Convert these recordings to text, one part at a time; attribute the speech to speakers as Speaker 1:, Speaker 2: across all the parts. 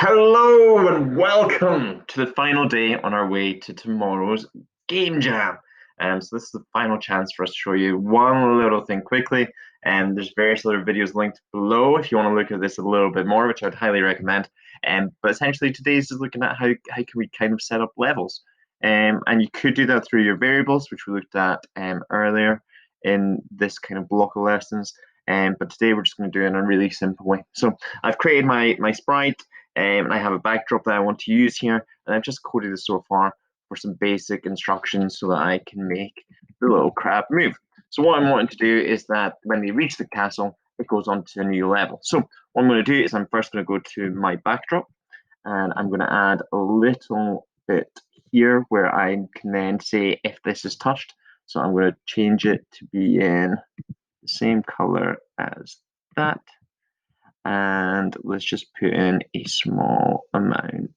Speaker 1: Hello and welcome to the final day on our way to tomorrow's game jam. So this is the final chance for us to show you one little thing quickly. And there's various other videos linked below if you want to look at this a little bit more, which I'd highly recommend. But essentially today's is looking at how can we kind of set up levels. And you could do that through your variables, which we looked at earlier in this kind of block of lessons. But today we're just going to do it in a really simple way. So I've created my sprite. And I have a backdrop that I want to use here, and I've just coded this so far for some basic instructions so that I can make the little crab move. So what I'm wanting to do is that when they reach the castle, it goes on to a new level. So what I'm going to do is I'm first going to go to my backdrop, and I'm going to add a little bit here where I can then say if this is touched. So I'm going to change it to be in the same color as that. And let's just put in a small amount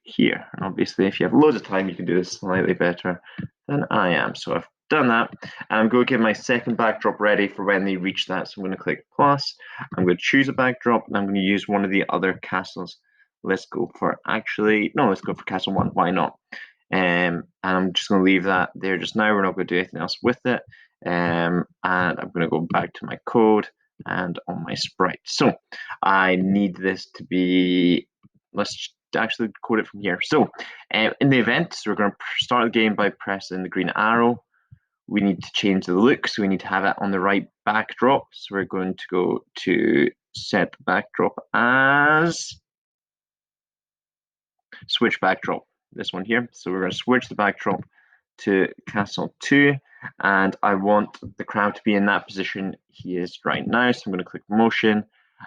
Speaker 1: here. And obviously, if you have loads of time, you can do this slightly better than I am. So I've done that. And I'm going to get my second backdrop ready for when they reach that. So I'm going to click plus. I'm going to choose a backdrop, and I'm going to use one of the other castles. Let's go for let's go for castle one. Why not? And I'm just going to leave that there just now. We're not going to do anything else with it. And I'm going to go back to my code and on my sprite. So I need this to be, let's actually code it from here. So in the event, so we're going to start the game by pressing the green arrow. We need to change the look, so we need to have it on the right backdrop. So we're going to go to set the backdrop as switch backdrop, this one here. So we're going to switch the backdrop to castle 2, and I want the crab to be in that position he is right now. So I'm going to click motion,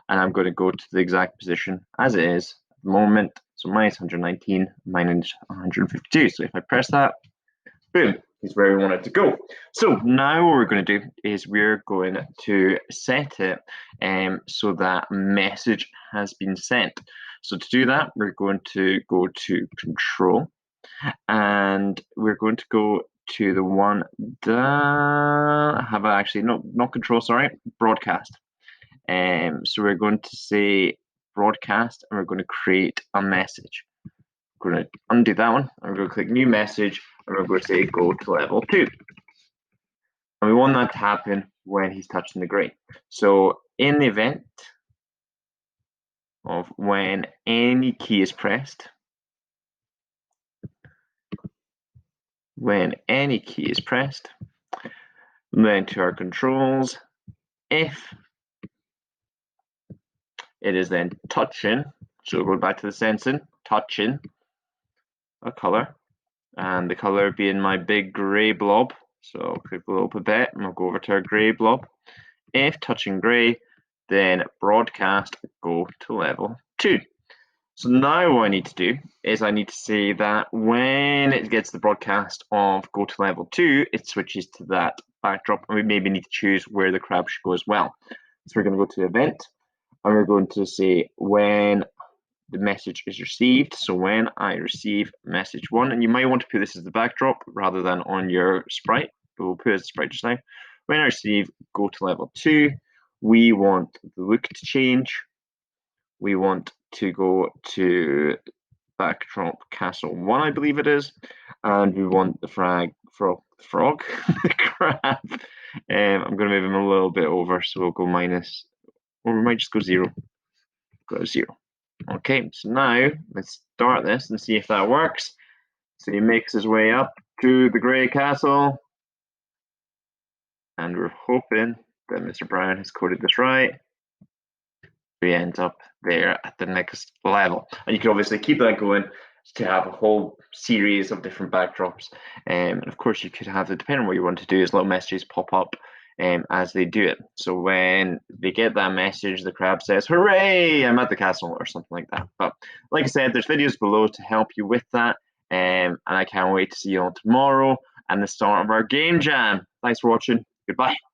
Speaker 1: and I'm going to go to the exact position as it is at the moment. So minus 119, minus 152. So if I press that, boom, he's where we want it to go. So now what we're going to do is we're going to set it so that message has been sent. So to do that, we're going to go to control, and we're going to go to the one that have actually not control, sorry, broadcast. So we're going to say broadcast, and we're going to create a message. We're going to undo that one, and we're going to click new message, and we're going to say go to level 2. And we want that to happen when he's touching the gray. So in the event of when any key is pressed, then to our controls, if it is then touching, so we'll go back to the sensing, touching a color, and the color being my big gray blob. So click a little bit, and we'll go over to our gray blob. If touching gray, then broadcast go to level 2. So now what I need to do is I need to say that when it gets the broadcast of go to level 2, it switches to that backdrop, and we maybe need to choose where the crab should go as well. So we're going to go to event, and we're going to say when the message is received. So when I receive message 1, and you might want to put this as the backdrop rather than on your sprite, but we'll put it as sprite just now. When I receive go to level 2, we want the look to change. We want to go to backdrop castle 1, I believe it is, and we want the frog, the crab. I'm going to move him a little bit over, so we'll go minus, or we might just go 0. Go to 0. Okay, so now let's start this and see if that works. So he makes his way up to the grey castle, and we're hoping that Mr. Brown has coded this right. We end up there at the next level, and you can obviously keep that going to have a whole series of different backdrops. And of course, you could have it, depending on what you want to do, is little messages pop up as they do it. So when they get that message, the crab says, "Hooray, I'm at the castle," or something like that. But like I said, there's videos below to help you with that. And I can't wait to see you all tomorrow and the start of our game jam. Thanks for watching. Goodbye.